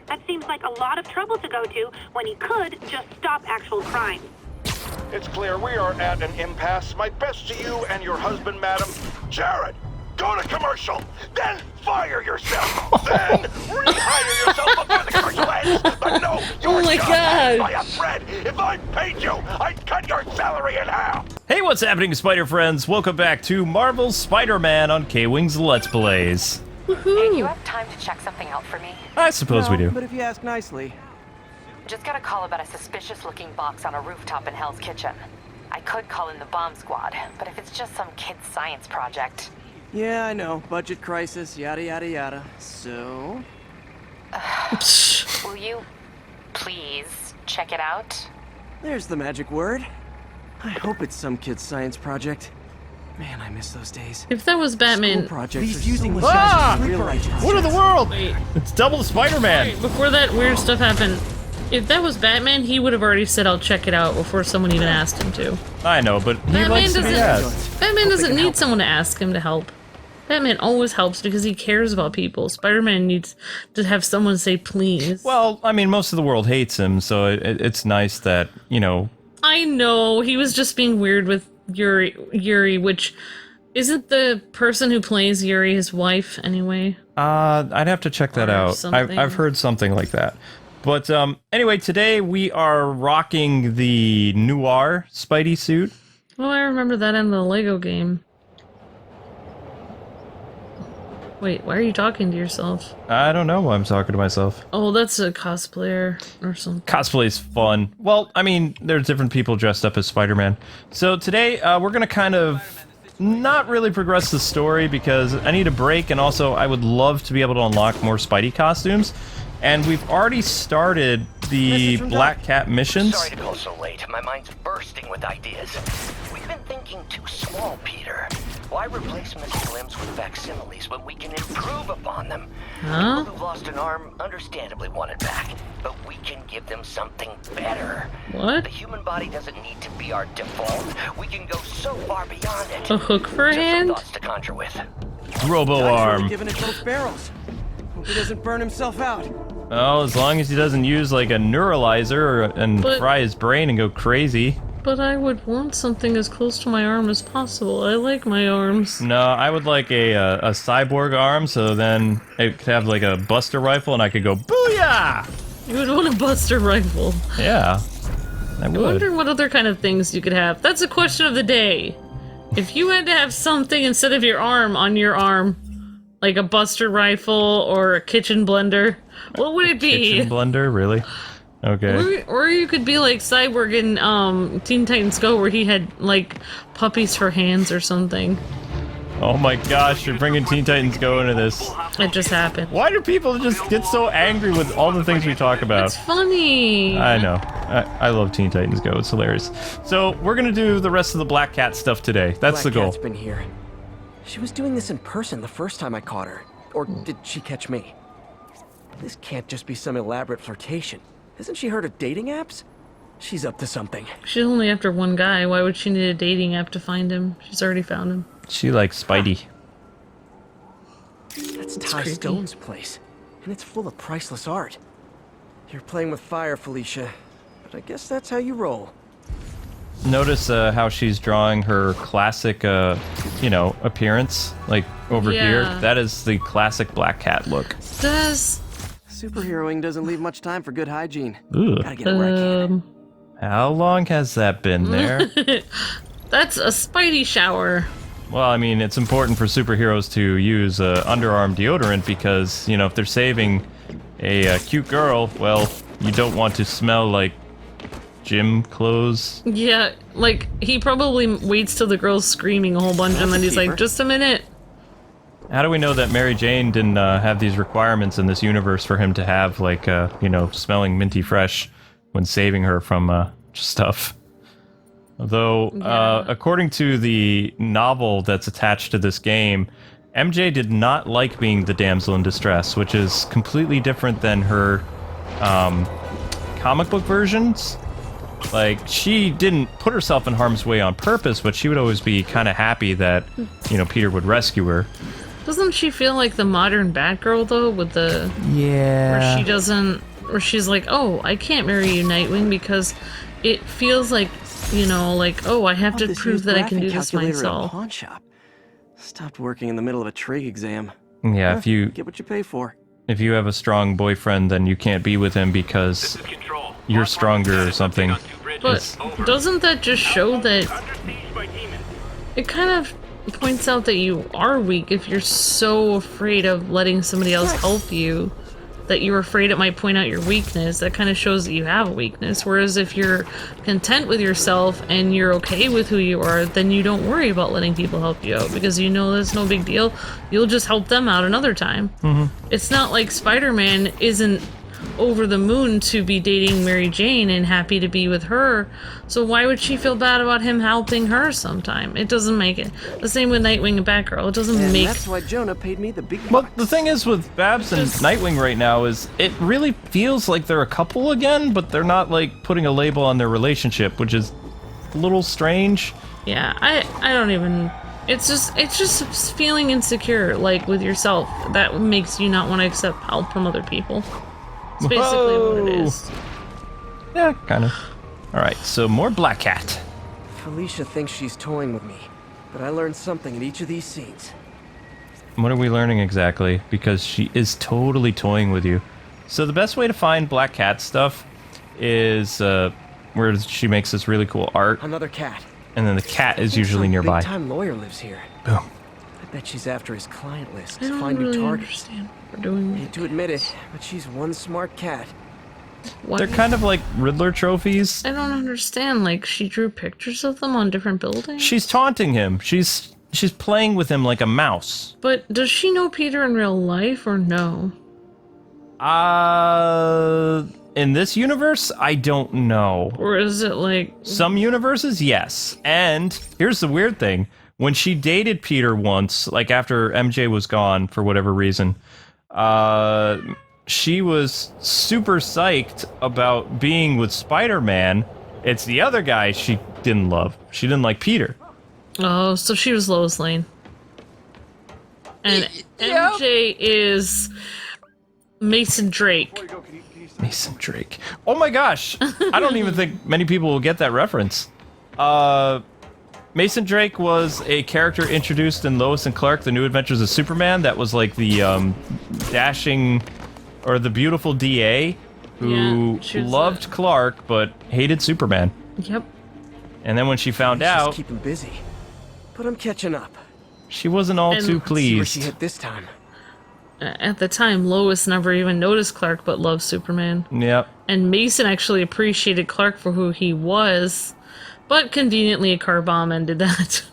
That seems like a lot of trouble to go to when he could just stop actual crime. It's clear we are at an impasse. My best to you and your husband, madam. Jared, go to commercial, then fire yourself, then rehire yourself before the commercial ends. But no, your job ends by a thread. If I paid you, I'd cut your salary in half. Hey, what's happening, Spider friends? Welcome back to Marvel's Spider-Man on Kwings Let's Plays. Hey, you have time to check something out for me? I suppose we do. But if you ask nicely. Just got a call about a suspicious-looking box on a rooftop in Hell's Kitchen. I could call in the bomb squad, but if it's just some kid's science project... Yeah, I know. Budget crisis, yada yada yada. So... will you please check it out? There's the magic word. I hope it's some kid's science project. Man, I miss those days. If that was Batman... School projects using What in the world? Wait. It's double Spider-Man. Wait, before that weird stuff happened, if that was Batman, he would have already said, I'll check it out before someone even asked him to. I know, but he likes to be asked. Batman doesn't need someone to ask him to help. Batman always helps because he cares about people. Spider-Man needs to have someone say please. Well, I mean, most of the world hates him, so it's nice that, you know... I know, he was just being weird with Yuri, which... Isn't the person who plays Yuri his wife, anyway? I'd have to check that out. I've heard something like that. But anyway, today we are rocking the Noir Spidey suit. Oh, I remember that in the Lego game. Wait, why are you talking to yourself? I don't know why I'm talking to myself. Oh, that's a cosplayer or something. Cosplay's fun. Well, I mean, there's different people dressed up as Spider-Man. So today we're going to kind of not really progress the story because I need a break, and also I would love to be able to unlock more Spidey costumes. And we've already started the Black Cat missions. Sorry to call so late. My mind's bursting with ideas. We've been thinking too small, Peter. Why replace missing limbs with facsimiles when we can improve upon them? Huh? People who've lost an arm understandably want it back, but we can give them something better. What? The human body doesn't need to be our default. We can go so far beyond it. A hook for a Just some hand? thoughts to conjure with. Robo Guy's arm. really giving it both barrels. Hope he doesn't burn himself out. Oh, as long as he doesn't use like a neuralizer and fry his brain and go crazy. But I would want something as close to my arm as possible. I like my arms. No, I would like a cyborg arm, so then it could have like a Buster rifle, and I could go booyah! You would want a Buster rifle. Yeah, I I would. wonder what other kind of things you could have. That's a question of the day. If you had to have something instead of your arm on your arm, like a Buster rifle or a kitchen blender, what would it be? Kitchen blender, really? Okay. Or you could be like Cyborg in Teen Titans Go, where he had like puppies for hands or something. Oh my gosh, you're bringing Teen Titans Go into this. It just happened. Why do people just get so angry with all the things we talk about? It's funny. I know. I love Teen Titans Go. It's hilarious. So we're gonna do the rest of the Black Cat stuff today. That's the goal. Black Cat's been here. She was doing this in person the first time I caught her. Or did she catch me? This can't just be some elaborate flirtation. Hasn't she heard of dating apps? She's up to something. She's only after one guy. Why would she need a dating app to find him? She's already found him. She likes Spidey. That's Ty Stone's place. And it's full of priceless art. You're playing with fire, Felicia. But I guess that's how you roll. Notice how she's drawing her classic, you know, appearance, like over here. That is the classic Black Cat look. Does Superheroing doesn't leave much time for good hygiene. Ugh. Gotta get it where I can. How long has that been there? that's a Spidey shower. Well, I mean, it's important for superheroes to use underarm deodorant because, you know, if they're saving a cute girl, well, you don't want to smell like gym clothes. Yeah, like he probably waits till the girl's screaming a whole bunch and then he's like, just a minute. How do we know that Mary Jane didn't have these requirements in this universe for him to have, like, you know, smelling minty fresh when saving her from stuff? Though, according to the novel that's attached to this game, MJ did not like being the damsel in distress, which is completely different than her comic book versions. Like, she didn't put herself in harm's way on purpose, but she would always be kind of happy that, you know, Peter would rescue her. Doesn't she feel like the modern Batgirl though, with the Yeah. where she's like, oh, I can't marry you, Nightwing, because it feels like, you know, like, oh, I have to This prove used that I can graphing do this calculator at a myself. pawn shop. Stopped working in the middle of a trig exam. Yeah, Huh, if you get what you pay for. have a strong boyfriend, then you can't be with him because you're stronger or something. But doesn't that just show that it kind of points out that you are weak if you're so afraid of letting somebody else help you, that you're afraid it might point out your weakness? That kind of shows that you have a weakness. Whereas if you're content with yourself and you're okay with who you are, then you don't worry about letting people help you out because you know that's no big deal. You'll just help them out another time. It's not like Spider-Man isn't over the moon to be dating Mary Jane and happy to be with her, so why would she feel bad about him helping her sometime? It doesn't make it. The same with Nightwing and Batgirl. It doesn't And make... that's why Jonah paid me the big Well, bucks. the thing is with Babs and Nightwing right now is it really feels like they're a couple again, but they're not like putting a label on their relationship, which is a little strange. Yeah, I don't even... It's just feeling insecure, like, with yourself. That makes you not want to accept help from other people. It's basically what it is. Yeah, kind of. Alright, so more Black Cat. Felicia thinks she's toying with me, but I learned something in each of these scenes. What are we learning exactly? Because she is totally toying with you. So the best way to find Black Cat stuff is where she makes this really cool art, Another cat. and then the cat is usually nearby. Big-time lawyer lives here. Boom. I bet she's after his client list I to don't find new really targets. understand what we're doing. I hate to admit it, but she's one smart cat. What? They're kind of like Riddler trophies. I don't understand. Like, she drew pictures of them on different buildings? She's taunting him. She's playing with him like a mouse. But does she know Peter in real life or no? In this universe, I don't know. Or is it like... Some universes, yes. And here's the weird thing. When she dated Peter once, like after MJ was gone for whatever reason, she was super psyched about being with Spider-Man. It's the other guy she didn't love. She didn't like Peter. Oh, so she was Lois Lane. And MJ is Mason Drake. Mason Drake. Oh my gosh! I don't even think many people will get that reference. Mason Drake was a character introduced in Lois and Clark: The New Adventures of Superman. That was like the dashing, or the beautiful DA who Yeah, she was loved Clark but hated Superman. Yep. And then when she found Just out, keep him busy. But I'm catching up. she wasn't all And- too Let's See where she pleased. hit this time. At the time, Lois never even noticed Clark but loved Superman. Yep. And Mason actually appreciated Clark for who he was, but conveniently a car bomb ended that.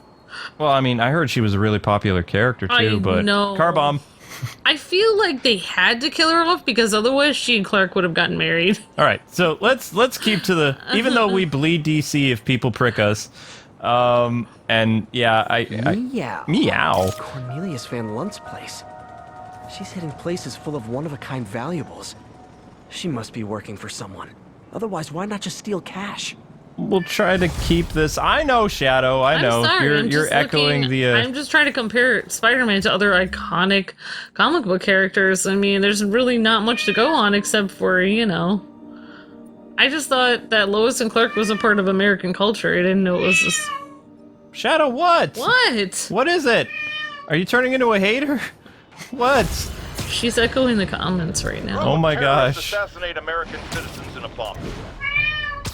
Well, I mean, I heard she was a really popular character too, I but know. car bomb. I feel like they had to kill her off because otherwise she and Clark would have gotten married. All right, so let's keep to the. Even though we bleed DC if people prick us, and yeah, Meow. meow. Cornelius Van Lunt's place. She's hidden places full of one-of-a-kind valuables. She must be working for someone. Otherwise, why not just steal cash? We'll try to keep this. I know, Shadow. I know. I'm sorry, I'm You're just echoing looking- the. I'm just trying to compare Spider-Man to other iconic comic book characters. I mean, there's really not much to go on except for, you know. I just thought that Lois and Clark was a part of American culture. I didn't know it was this. Shadow, what? What? What is it? Are you turning into a hater? What? She's echoing the comments right now. Oh my Terrorists gosh. Assassinate American citizens in a bomb.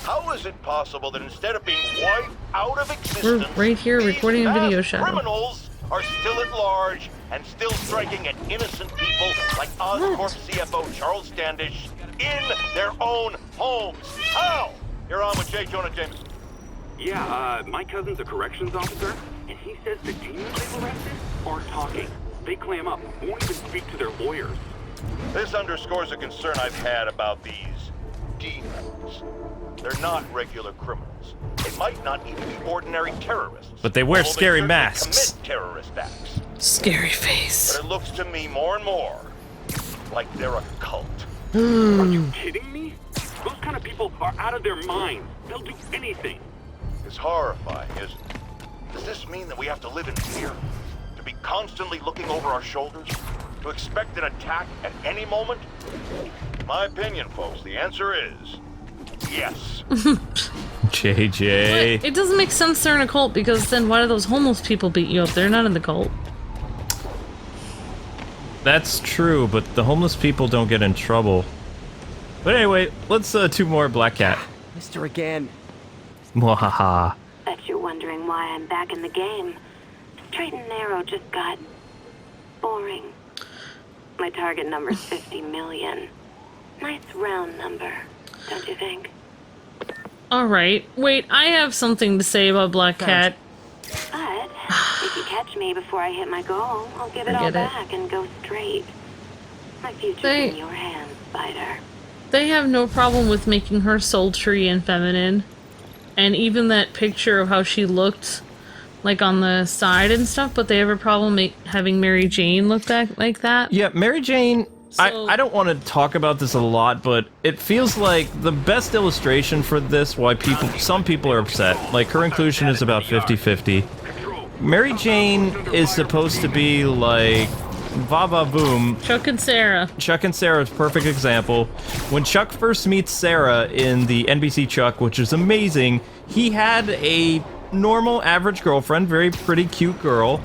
How is it possible that instead of being wiped out of existence, We're right here these recording a video, mass Shadow. criminals are still at large and still striking at innocent people like Oscorp CFO Charles Standish in their own homes? How? You're on with J. Jonah Jameson. Yeah, my cousin's a corrections officer, and he says the demons they've arrested aren't talking. They clam up, won't even speak to their lawyers. This underscores a concern I've had about these demons. They're not regular criminals. They might not even be ordinary terrorists. But they wear although scary certainly masks. Commit terrorist acts. Scary face. But it looks to me more and more like they're a cult. Are you kidding me? Those kind of people are out of their minds. They'll do anything. It's horrifying, isn't it? Does this mean that we have to live in fear? To be constantly looking over our shoulders? To expect an attack at any moment? In my opinion, folks, the answer is yes. JJ. But it doesn't make sense they're in a cult, because then why do those homeless people beat you up? They're not in the cult. That's true, but the homeless people don't get in trouble. But anyway, let's two more Black Cat. Mr. again. Mwahaha. Bet you're wondering why I'm back in the game. Straight and narrow just got boring. My target number's 50 million. Nice round number, don't you think? Alright, wait, I have something to say about Black Cat. But if you catch me before I hit my goal, I'll give it all Forget it. back and go straight. My future's They- in your hands, Spider. They have no problem with making her sultry and feminine. And even that picture of how she looked, like on the side and stuff, but they have a problem having Mary Jane look back like that. Yeah, Mary Jane, So- I don't want to talk about this a lot, but it feels like the best illustration for this, why some people are upset. Like, her inclusion is about 50-50. Mary Jane is supposed to be like va boom. Chuck and Sarah. Chuck and Sarah's perfect example. When Chuck first meets Sarah in the NBC Chuck, which is amazing, he had a normal average girlfriend, very pretty cute girl,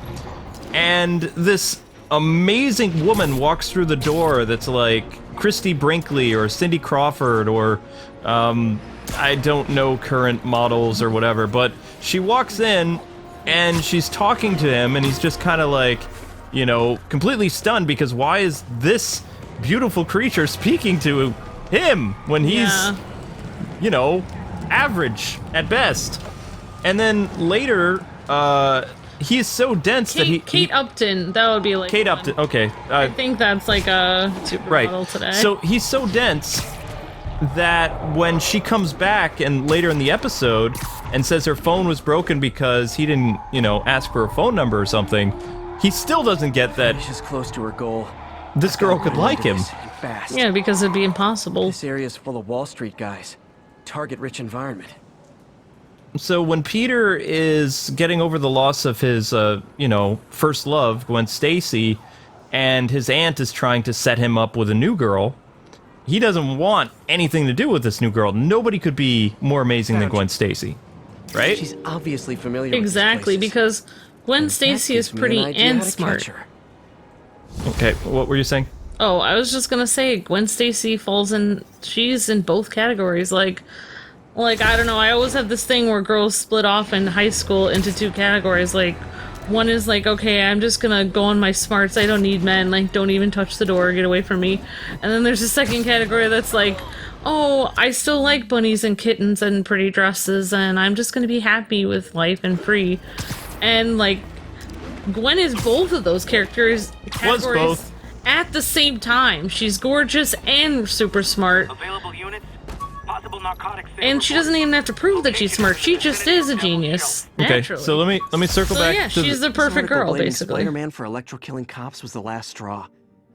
and this amazing woman walks through the door that's like Christy Brinkley or Cindy Crawford or I don't know current models or whatever, but she walks in and she's talking to him and he's just kind of like, you know, completely stunned because why is this beautiful creature speaking to him when he's, you know, average at best? And then later, he is so dense that he... Kate Upton, that would be like Kate one. Upton, okay. I think that's like a supermodel today. So he's so dense that when she comes back and later in the episode and says her phone was broken because he didn't, you know, ask for a phone number or something, he still doesn't get that She's close to her goal. this girl could like him. Fast. Yeah, because it'd be impossible. This area's full of Wall Street guys. Target-rich environment. So when Peter is getting over the loss of his, you know, first love, Gwen Stacy, and his aunt is trying to set him up with a new girl, he doesn't want anything to do with this new girl. Nobody could be more amazing than Gwen Stacy, right? She's obviously familiar Exactly, with these because Gwen places. Stacy is That gives me pretty an idea and how to smart. catch her. Okay, what were you saying? Oh, I was just gonna say Gwen Stacy she's in both categories. Like I don't know, I always have this thing where girls split off in high school into two categories. Like, one is like, okay, I'm just gonna go on my smarts, I don't need men, like, don't even touch the door, get away from me. And then there's a second category that's like, oh, I still like bunnies and kittens and pretty dresses, and I'm just gonna be happy with life and free. And, like, Gwen is both of those categories both. at the same time. She's gorgeous and super smart. Available units, possible narcotics. And she doesn't even have to prove that she's smart. She just is a genius. Okay, Naturally. so let me circle So back yeah, to she's the This perfect article girl, blaming basically. Spider-Man for electro-killing cops was the last straw.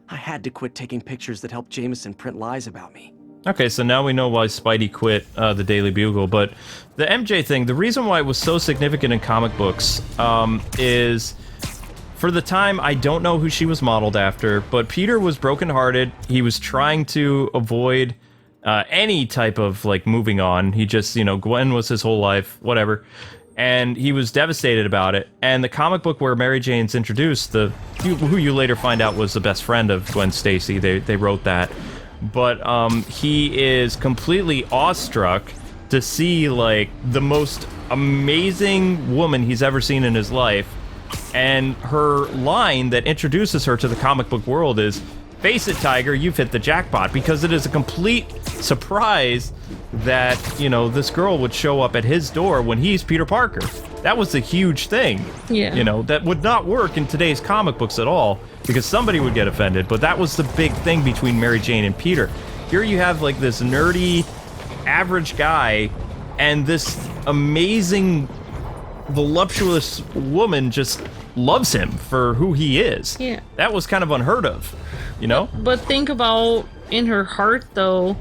I had to quit taking pictures that helped Jameson print lies about me. Okay, so now we know why Spidey quit the Daily Bugle, but the MJ thing, the reason why it was so significant in comic books is, for the time, I don't know who she was modeled after, but Peter was brokenhearted. He was trying to avoid any type of, like, moving on. He just, you know, Gwen was his whole life, whatever. And he was devastated about it. And the comic book where Mary Jane's introduced, who you later find out was the best friend of Gwen Stacy, they wrote that. But he is completely awestruck to see, like, the most amazing woman he's ever seen in his life. And her line that introduces her to the comic book world is, "Face it, Tiger, you've hit the jackpot," because it is a complete surprise that, you know, this girl would show up at his door when he's Peter Parker. That was a huge thing. Yeah. You know, that would not work in today's comic books at all, because somebody would get offended, but that was the big thing between Mary Jane and Peter. Here you have, like, this nerdy, average guy, and this amazing, voluptuous woman just loves him for who he is. Yeah. That was kind of unheard of, you know? But think about, in her heart, though,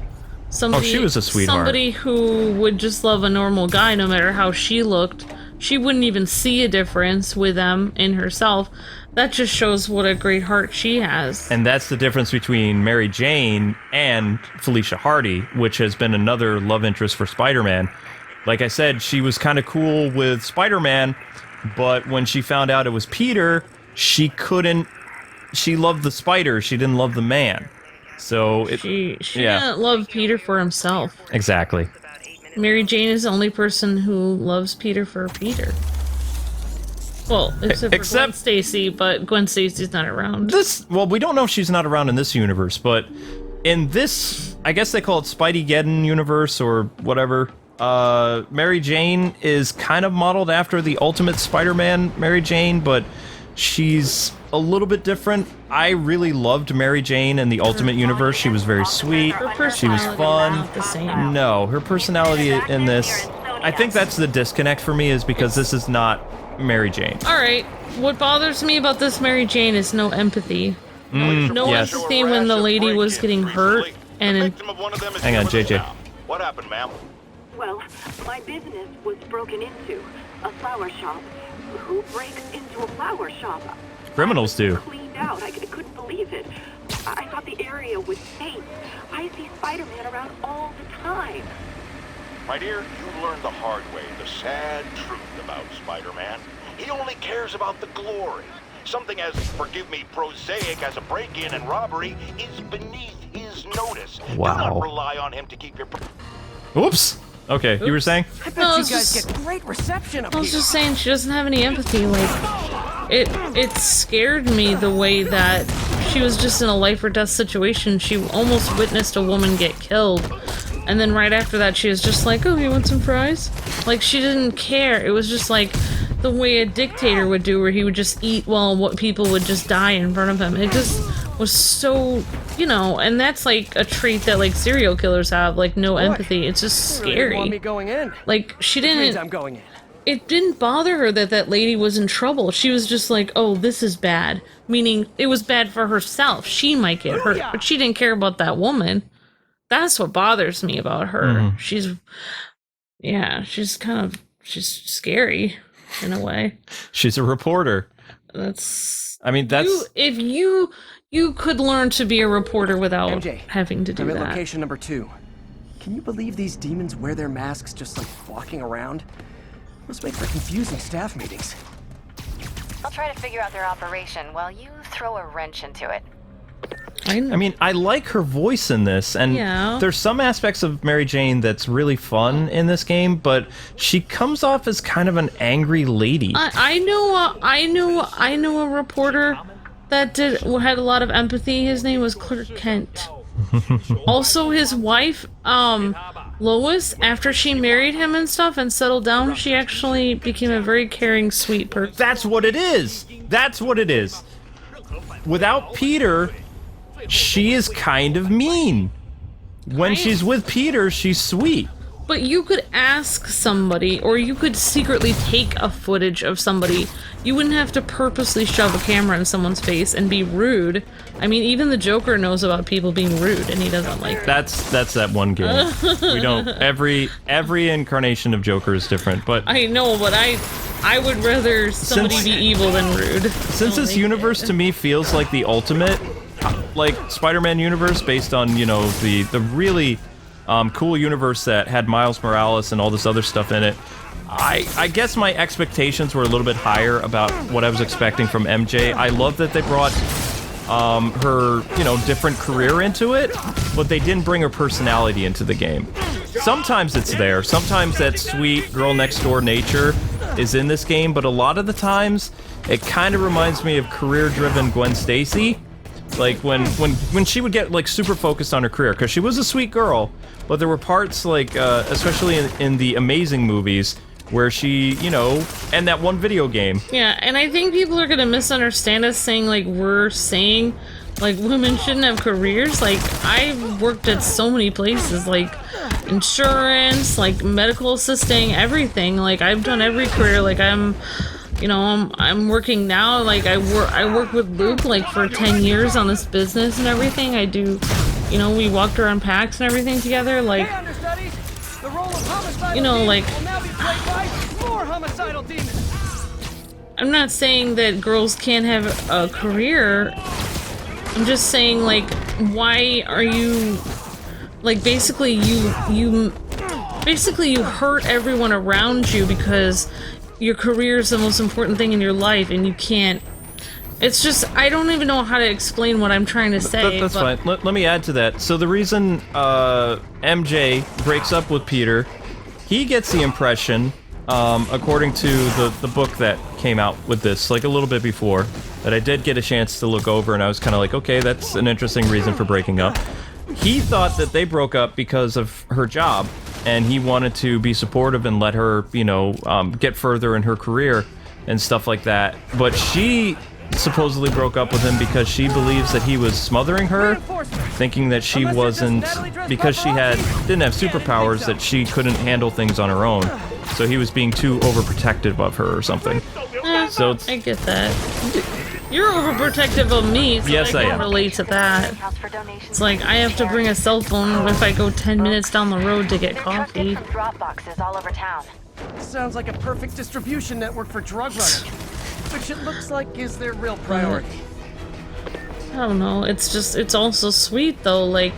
somebody, she was a sweetheart. somebody who would just love a normal guy no matter how she looked, she wouldn't even see a difference with them in herself. That just shows what a great heart she has. And that's the difference between Mary Jane and Felicia Hardy, which has been another love interest for Spider-Man. Like I said, she was kind of cool with Spider-Man, but when she found out it was Peter, she loved the spider, she didn't love the man. So she didn't love Peter for himself. Exactly. Mary Jane is the only person who loves Peter for Peter. Well, except for Gwen Stacy, but Gwen Stacy's not around. Well, we don't know if she's not around in this universe, but in this, I guess they call it Spidey-Geddon universe or whatever, Mary Jane is kind of modeled after the Ultimate Spider-Man Mary Jane, but she's a little bit different. I really loved Mary Jane in the Ultimate Universe. She was very sweet. She was fun. No, her personality in this, I think that's the disconnect for me, is because this is not Mary Jane. Alright, what bothers me about this Mary Jane is no empathy. No empathy when the lady was getting hurt and Hang on, JJ. What happened, ma'am? Well, my business was broken into. A flower shop. Who breaks into a flower shop? Criminals do. Cleaned out. I couldn't believe it. I thought the area was safe. I see Spider-Man around all the time. My dear, you learned the hard way the sad truth about Spider-Man. He only cares about the glory. Something as, forgive me, prosaic as a break-in and robbery is beneath his notice. Wow. Do not rely on him to keep your... Oops. Okay, you were saying? I bet you guys get great reception up here. I was just saying she doesn't have any empathy. Like, it scared me the way that she was just in a life or death situation. She almost witnessed a woman get killed. And then right after that, she was just like, oh, you want some fries? Like, she didn't care. It was just like the way a dictator would do, where he would just eat while what people would just die in front of him. It just was so, you know, and that's like a trait that like serial killers have, like no empathy. It's just scary. Want me going in? Like, she didn't... I'm going in. It didn't bother her that that lady was in trouble. She was just like, oh, this is bad. Meaning, it was bad for herself. She might get hurt, but she didn't care about that woman. That's what bothers me about her. She's scary in a way. She's a reporter. If you could learn to be a reporter without MJ, having to do I'm that. at location number 2. Can you believe these demons wear their masks just like walking around? Must make for confusing staff meetings. I'll try to figure out their operation while you throw a wrench into it. I mean, I like her voice in this, and there's some aspects of Mary Jane that's really fun in this game, but she comes off as kind of an angry lady. I know a reporter that had a lot of empathy. His name was Clark Kent. Also, his wife, Lois, after she married him and stuff and settled down, she actually became a very caring, sweet person. That's what it is. That's what it is. Without Peter, she is kind of mean. When she's with Peter, she's sweet. But you could ask somebody, or you could secretly take a footage of somebody. You wouldn't have to purposely shove a camera in someone's face and be rude. I mean, even the Joker knows about people being rude, and he doesn't like that. That's that one game. We don't. Every incarnation of Joker is different, but I know, but I would rather somebody be evil than rude. Since this universe to me feels like the ultimate, like Spider-Man universe, based on, you know, the really cool universe that had Miles Morales and all this other stuff in it. I guess my expectations were a little bit higher about what I was expecting from MJ. I love that they brought her, you know, different career into it, but they didn't bring her personality into the game. Sometimes it's there. Sometimes that sweet girl next door nature is in this game, but a lot of the times it kind of reminds me of career-driven Gwen Stacy. Like when she would get like super focused on her career, because she was a sweet girl, but there were parts like especially in the Amazing movies where she, you know, and that one video game. Yeah, and I think people are gonna misunderstand us saying like we're saying like women shouldn't have careers. Like, I've worked at so many places, like insurance, like medical assisting, everything. Like, I've done every career. Like, I'm working now. Like, I work with Luke like for 10 years on this business and everything. I do, you know, we walked around PAX and everything together. Like, you know, like, will now be played by more homicidal demons. I'm not saying that girls can't have a career. I'm just saying, like, why are you, like, basically you hurt everyone around you because your career is the most important thing in your life, and you can't. It's just, I don't even know how to explain what I'm trying to say. That's fine. Let me add to that. So the reason MJ breaks up with Peter, he gets the impression, according to the book that came out with this, like a little bit before, that I did get a chance to look over, and I was kind of like, okay, that's an interesting reason for breaking up. He thought that they broke up because of her job, and he wanted to be supportive and let her, you know, get further in her career and stuff like that. But she supposedly broke up with him because she believes that he was smothering her, thinking that she wasn't, because she didn't have superpowers, that she couldn't handle things on her own. So he was being too overprotective of her or something. So I get that. You're overprotective of me, so yes, I I can am. relate to that. It's like, I have to bring a cell phone if I go 10 minutes down the road to get coffee. Drop boxes all over town. Sounds like a perfect distribution network for drug runners, which it looks like is their real priority. I don't know, it's also sweet though, like,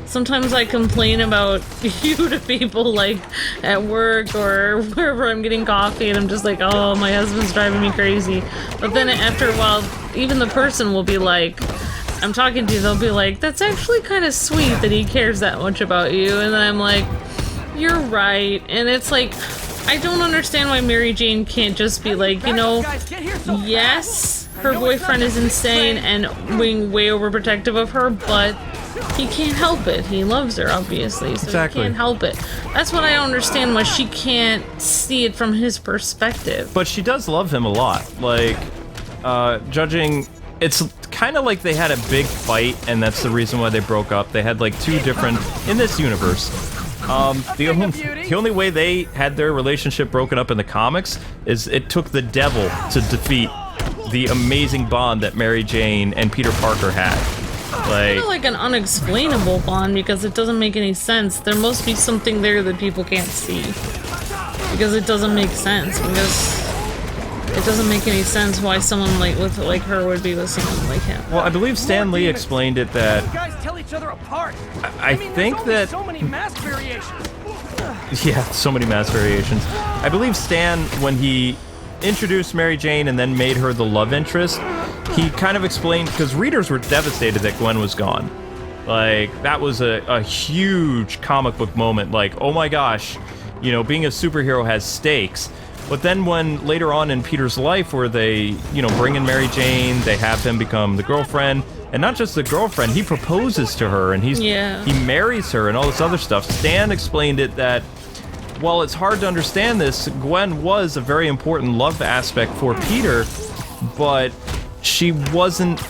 sometimes I complain about you to people, like, at work or wherever I'm getting coffee, and I'm just like, oh, my husband's driving me crazy. But then after a while, even the person will be like, I'm talking to you, they'll be like, that's actually kind of sweet that he cares that much about you, and then I'm like, you're right, and it's like, I don't understand why Mary Jane can't just be like, you know, yes, her boyfriend is insane and being way overprotective of her, but he can't help it. He loves her, obviously, so Exactly. he can't help it. That's what I don't understand, why she can't see it from his perspective. But she does love him a lot. Like, judging, it's kind of like they had a big fight, and that's the reason why they broke up. They had like two different, in this universe, the only way they had their relationship broken up in the comics is it took the devil to defeat the amazing bond that Mary Jane and Peter Parker had. It's kind of like an unexplainable bond, because it doesn't make any sense. There must be something there that people can't see. Because it doesn't make sense. Because it doesn't make any sense why someone like her would be with someone like him. Well, I believe Stan Lee explained it that You guys tell each other apart. I mean, think there's that only so many mask variations. yeah, so many mass variations. I believe Stan, when he introduced Mary Jane and then made her the love interest, he kind of explained, because readers were devastated that Gwen was gone. Like, that was a huge comic book moment. Like, oh my gosh, you know, being a superhero has stakes. But then when later on in Peter's life, where they, you know, bring in Mary Jane, they have him become the girlfriend, and not just the girlfriend, he proposes to her, and he marries her and all this other stuff. Stan explained it that, while it's hard to understand this, Gwen was a very important love aspect for Peter, but she wasn't,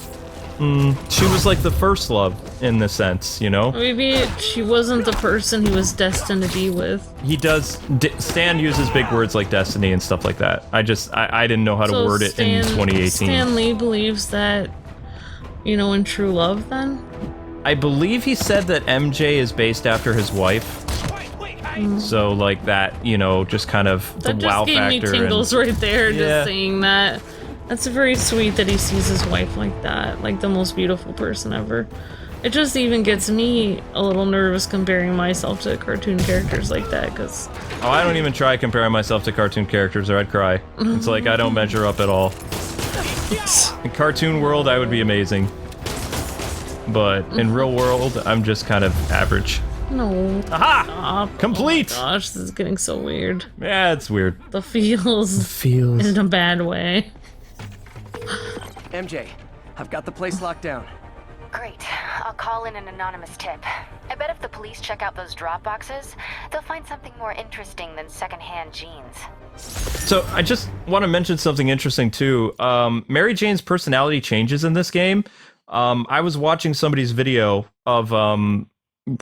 she was like the first love in the sense, you know? Maybe she wasn't the person he was destined to be with. He does, Stan uses big words like destiny and stuff like that. I didn't know how to word it in 2018. Stan Lee believes that, you know, in true love, then? I believe he said that MJ is based after his wife. So, like, that, you know, just kind of the wow factor. That just gave me tingles right there, Yeah. just saying that. That's very sweet that he sees his wife like that, like the most beautiful person ever. It just even gets me a little nervous comparing myself to cartoon characters like that, because... Oh, I don't even try comparing myself to cartoon characters, or I'd cry. It's like, I don't measure up at all. In cartoon world, I would be amazing. But in real world, I'm just kind of average. No. Aha! Stop. Complete! Oh my gosh, this is getting so weird. Yeah, it's weird. The feels. In a bad way. MJ, I've got the place locked down. Great. I'll call in an anonymous tip. I bet if the police check out those drop boxes, they'll find something more interesting than secondhand jeans. So, I just want to mention something interesting, too. Mary Jane's personality changes in this game. I was watching somebody's video of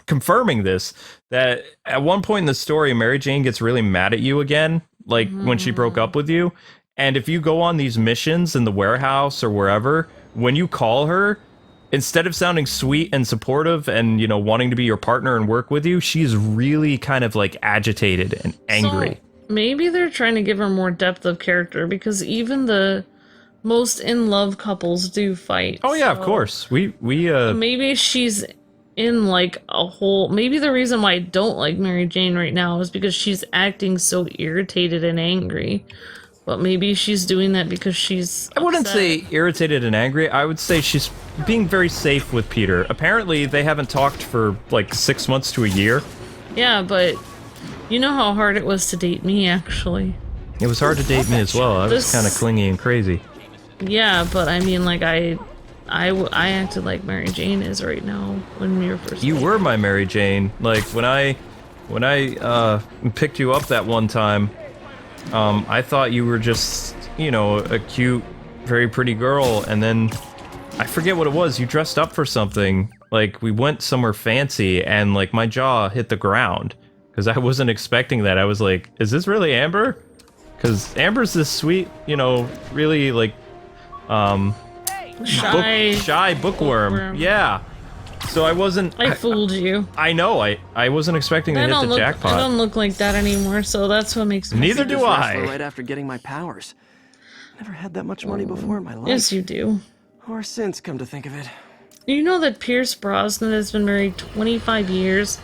confirming this, that at one point in the story, Mary Jane gets really mad at you again, like when she broke up with you. And if you go on these missions in the warehouse or wherever, when you call her, instead of sounding sweet and supportive and, you know, wanting to be your partner and work with you, she's really kind of like agitated and angry. So, maybe they're trying to give her more depth of character, because even the most in-love couples do fight. Oh yeah, of course. We maybe she's in like a whole... Maybe the reason why I don't like Mary Jane right now is because she's acting so irritated and angry. But maybe she's doing that because she's upset. I wouldn't say irritated and angry. I would say she's being very safe with Peter. Apparently, they haven't talked for like 6 months to a year. Yeah, but you know how hard it was to date me, actually. It was hard to date me as well. I was kind of clingy and crazy. Yeah, but I mean, like, I acted like Mary Jane is right now when we were first. You were my Mary Jane. Like when I picked you up that one time, I thought you were just, you know, a cute, very pretty girl, and then I forget what it was. You dressed up for something. Like we went somewhere fancy, and like my jaw hit the ground because I wasn't expecting that. I was like, "Is this really Amber?" Because Amber's this sweet, you know, really like. Shy bookworm. Yeah. So I wasn't. I fooled you. I know. I wasn't expecting to hit the jackpot. I don't look like that anymore, so that's what makes me. Neither do I. Right after getting my powers. Never had that much money before in my life. Yes, you do. Or since, come to think of it. You know that Pierce Brosnan has been married 25 years,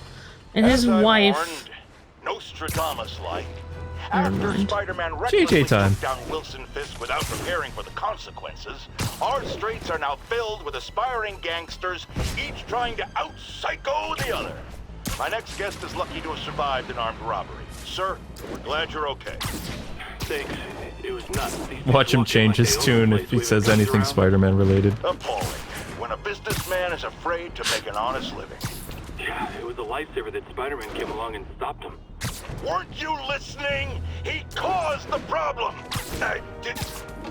and his wife. Nostradamus-like. After Spider-Man recklessly took down Wilson Fisk without preparing for the consequences, our streets are now filled with aspiring gangsters, each trying to out-psycho the other. My next guest is lucky to have survived an armed robbery. Sir, we're glad you're okay. Thanks. It was nuts. Watch him change his tune if he says anything Spider-Man related. Appalling. When a businessman is afraid to make an honest living. Yeah, it was a lifesaver that Spider-Man came along and stopped him. Weren't you listening? He caused the problem.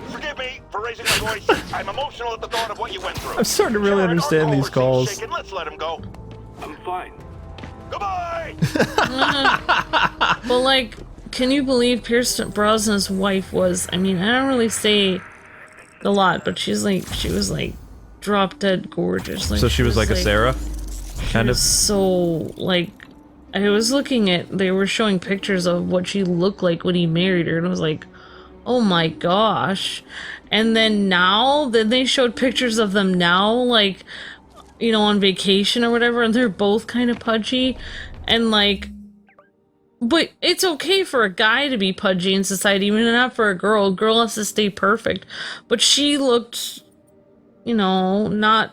Forgive me for raising my voice. I'm emotional at the thought of what you went through. I'm starting to really understand these calls. Let's let him go. I'm fine. Goodbye. Well, like, can you believe Pierce Brosnan's wife was? I mean, I don't really say a lot, but she was like drop dead gorgeous. Like, so she was like a Sarah. Kind of. So, like, I was looking at, they were showing pictures of what she looked like when he married her, and I was like, oh my gosh. And then they showed pictures of them now, like, you know, on vacation or whatever, and they're both kind of pudgy, and like, but it's okay for a guy to be pudgy in society, even not for a girl. A girl has to stay perfect. But she looked, you know, not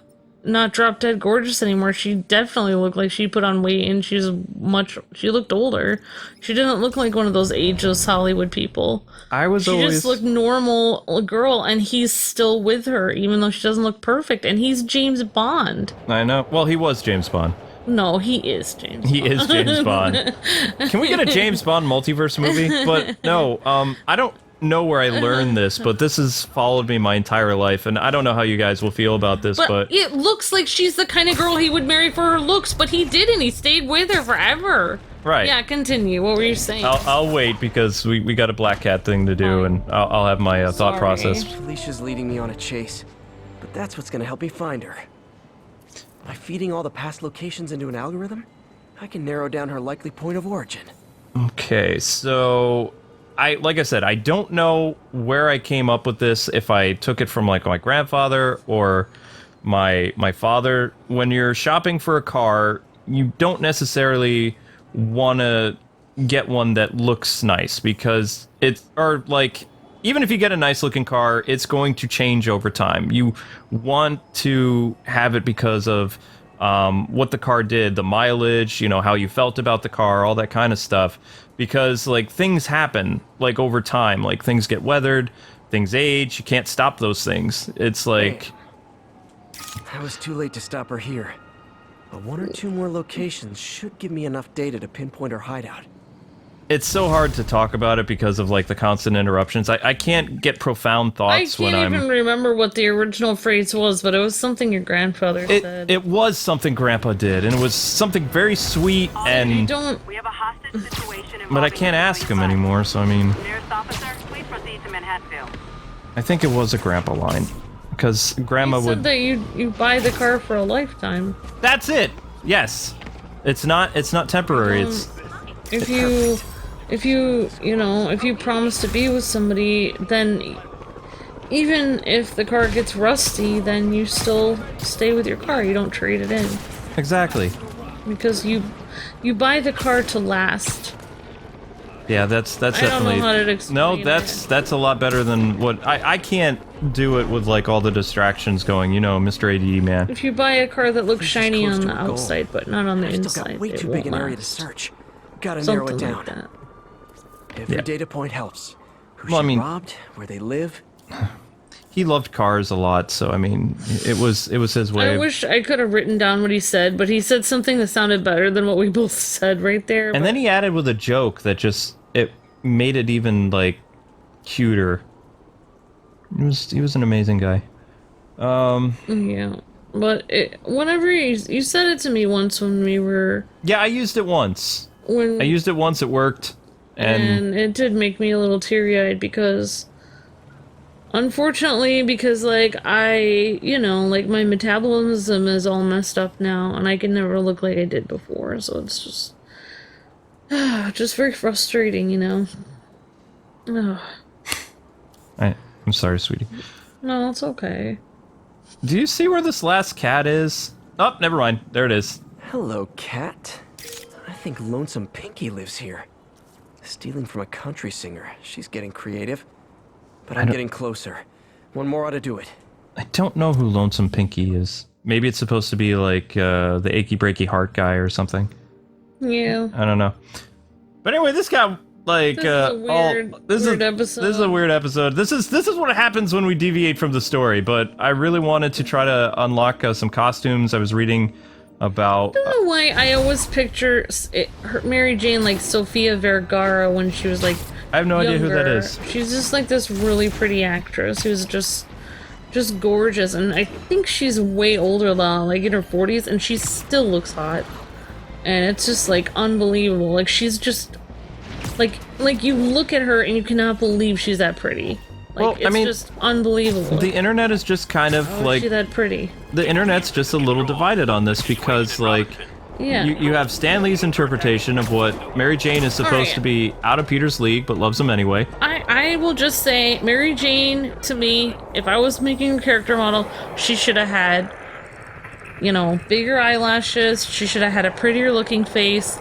drop dead gorgeous anymore. She definitely looked like she put on weight, and she looked older. She didn't look like one of those ageless Hollywood people. She just looked normal girl, and he's still with her, even though she doesn't look perfect, and he's James Bond. I know. Well, he was James Bond. No, he is James Bond. He is James Bond. Can we get a James Bond multiverse movie? But no, I don't know where I learned this, but this has followed me my entire life, and I don't know how you guys will feel about this, but it looks like she's the kind of girl he would marry for her looks, but he didn't. He stayed with her forever. Right. Yeah, continue. What were you saying? I'll wait because we got a Black Cat thing to do, and I'll have my thought process. Felicia's leading me on a chase, but that's what's gonna help me find her. By feeding all the past locations into an algorithm, I can narrow down her likely point of origin. Okay, so like I said, I don't know where I came up with this, if I took it from like my grandfather or my father. When you're shopping for a car, you don't necessarily want to get one that looks nice, because even if you get a nice looking car, it's going to change over time. You want to have it because of what the car did, the mileage, you know, how you felt about the car, all that kind of stuff. Because, like, things happen, like, over time. Like, things get weathered, things age, you can't stop those things. It's like... I was too late to stop her here. But one or two more locations should give me enough data to pinpoint her hideout. It's so hard to talk about it because of, like, the constant interruptions. I can't get profound thoughts when I'm... I can't even remember what the original phrase was, but it was something your grandfather said. It was something Grandpa did, and it was something very sweet, and... We have a hostage situation. But I can't ask him anymore, so I mean... Nearest officer, please proceed to Manhattanville. I think it was a Grandpa line. because Grandma You said would. that you buy the car for a lifetime. That's it. Yes, it's not temporary. It's If you promise to be with somebody, then even if the car gets rusty, then you still stay with your car. You don't trade it in exactly. because you buy the car to last. Yeah, that's I don't definitely. know how to explain No, that's a lot better than what I can't do it with like all the distractions going. You know, Mr. ADE man. If you buy a car that looks This is shiny close on to the a goal. outside but not on the Still inside, got way it too won't big an area to last. search. Gotta narrow it Something down. like that. Every Yeah. data point helps. Who Well, I she mean- robbed, where they live. He loved cars a lot, so I mean, it was his way. I wish I could have written down what he said, but he said something that sounded better than what we both said right there. And then he added with a joke that just it made it even like cuter. He was an amazing guy. Yeah, but whenever you said it to me once when we were Yeah, I used it once. when I used it once. It worked, and it did make me a little teary-eyed because unfortunately like like my metabolism is all messed up now and I can never look like I did before, so it's just very frustrating, Ugh. I'm sorry, sweetie. No, it's okay. Do you see where this last cat is? Oh, never mind. There it is. Hello, cat. I think Lonesome Pinky lives here. Stealing from a country singer. She's getting creative. But I'm getting closer. One more ought to do it. I don't know who Lonesome Pinky is. Maybe it's supposed to be like the achy breaky heart guy or something. Yeah. I don't know. But anyway, this got like This is a weird episode. This is a weird episode. This is what happens when we deviate from the story. But I really wanted to try to unlock some costumes. I was reading about. I don't know why I always picture Mary Jane like Sofia Vergara when she was like I have no idea who that younger. is. She's just like this really pretty actress who's just gorgeous, and I think she's way older now, like in her 40s, and she still looks hot. And it's just like unbelievable. Like she's just like you look at her and you cannot believe she's that pretty. Like Well, it's I mean, just unbelievable. The internet is just kind of How is like she that pretty? the internet's just a little divided on this because like. Yeah. You have Stan Lee's interpretation of what Mary Jane is supposed to be out of Peter's league, but loves him anyway. I will just say, Mary Jane, to me, if I was making a character model, she should have had, bigger eyelashes, she should have had a prettier looking face,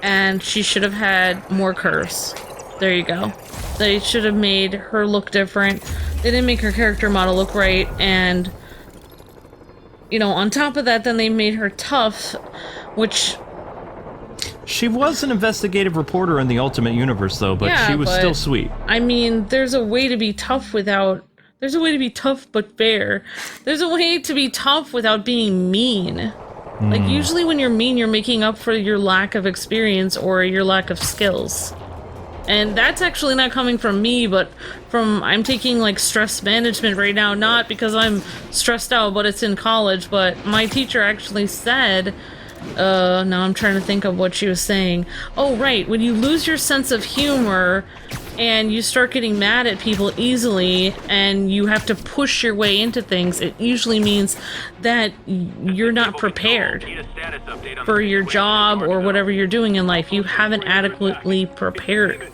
and she should have had more curves. There you go. They should have made her look different. They didn't make her character model look right, and, on top of that, then they made her tough, which... She was an investigative reporter in the Ultimate Universe, though, but Yeah, she was but- still sweet. I mean, there's a way to be tough without... There's a way to be tough but fair. There's a way to be tough without being mean. Like, usually when you're mean, you're making up for your lack of experience or your lack of skills. And that's actually not coming from me, but from... I'm taking, like, stress management right now, not because I'm stressed out, but it's in college, but my teacher actually said... now I'm trying to think of what she was saying. Oh, right, when you lose your sense of humor and you start getting mad at people easily and you have to push your way into things, it usually means that you're not prepared for your job or whatever you're doing in life. You haven't adequately prepared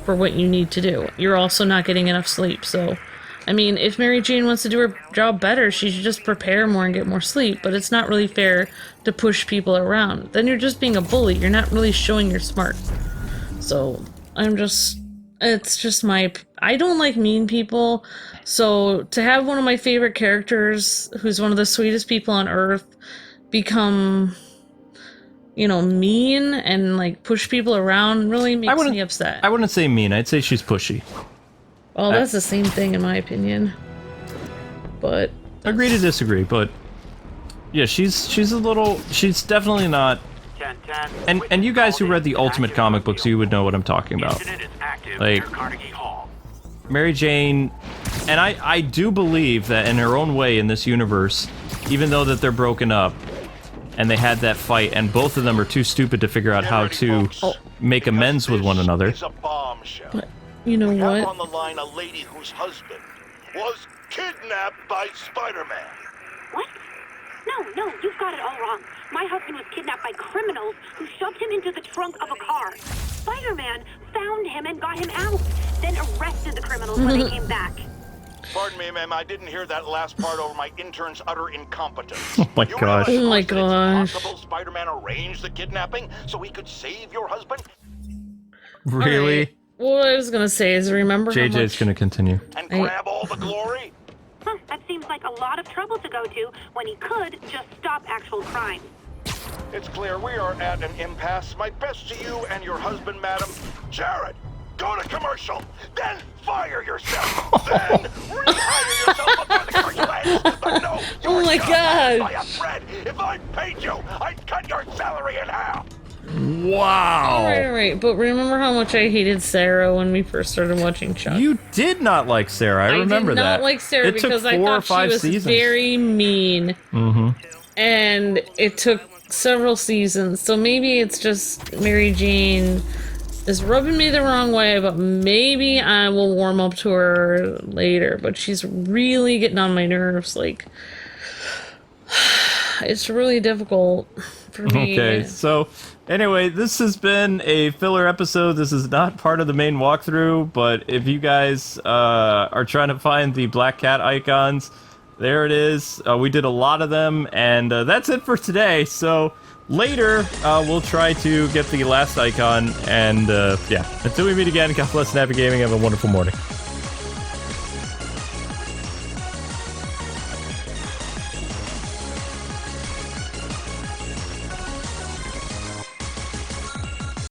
for what you need to do. You're also not getting enough sleep, so... I mean, if Mary Jane wants to do her job better, she should just prepare more and get more sleep, but it's not really fair to push people around. Then you're just being a bully. You're not really showing you're smart. So, it's just I don't like mean people, so to have one of my favorite characters, who's one of the sweetest people on Earth, become, mean and, like, push people around really makes me upset. I wouldn't say mean. I'd say she's pushy. Well, that's the same thing in my opinion. But Agree to disagree, but yeah, she's definitely not. And you guys who read the Ultimate comic books, you would know what I'm talking about. Like Mary Jane, and I do believe that in her own way in this universe, even though that they're broken up and they had that fight and both of them are too stupid to figure out how to make amends with one another. Is a bombshell. you know We have what? on the line a lady whose husband was kidnapped by Spiderman. What? No, you've got it all wrong. My husband was kidnapped by criminals who shoved him into the trunk of a car. Spider-Man found him and got him out, then arrested the criminals when they came back. Pardon me, ma'am, I didn't hear that last part over my intern's utter incompetence. Oh my gosh. Oh my It's gosh. possible Spider-Man arranged the kidnapping so he could save your husband? Really? Alright. What I was gonna say is, remember how JJ's much... gonna continue. And grab all the glory? Huh, that seems like a lot of trouble to go to when he could just stop actual crime. It's clear we are at an impasse. My best to you and your husband, madam. Jared, go to commercial, then fire yourself. Then rehire yourself before the commercial ends. But no, you Oh my God. by a thread. If I paid you, I'd cut your salary in half. Wow. Alright, but remember how much I hated Sarah when we first started watching Chuck? You did not like Sarah. I remember that. I did not like Sarah it because took I 4 or thought 5 she was seasons. very mean. Mm-hmm. And it took several seasons, so maybe it's just Mary Jane is rubbing me the wrong way, but maybe I will warm up to her later. But she's really getting on my nerves, like... It's really difficult for me. Okay, so anyway, this has been a filler episode. This is not part of the main walkthrough, but if you guys are trying to find the Black Cat icons, there it is. We did a lot of them, and that's it for today. So later, we'll try to get the last icon, and yeah, until we meet again, God bless and happy gaming. Have a wonderful morning.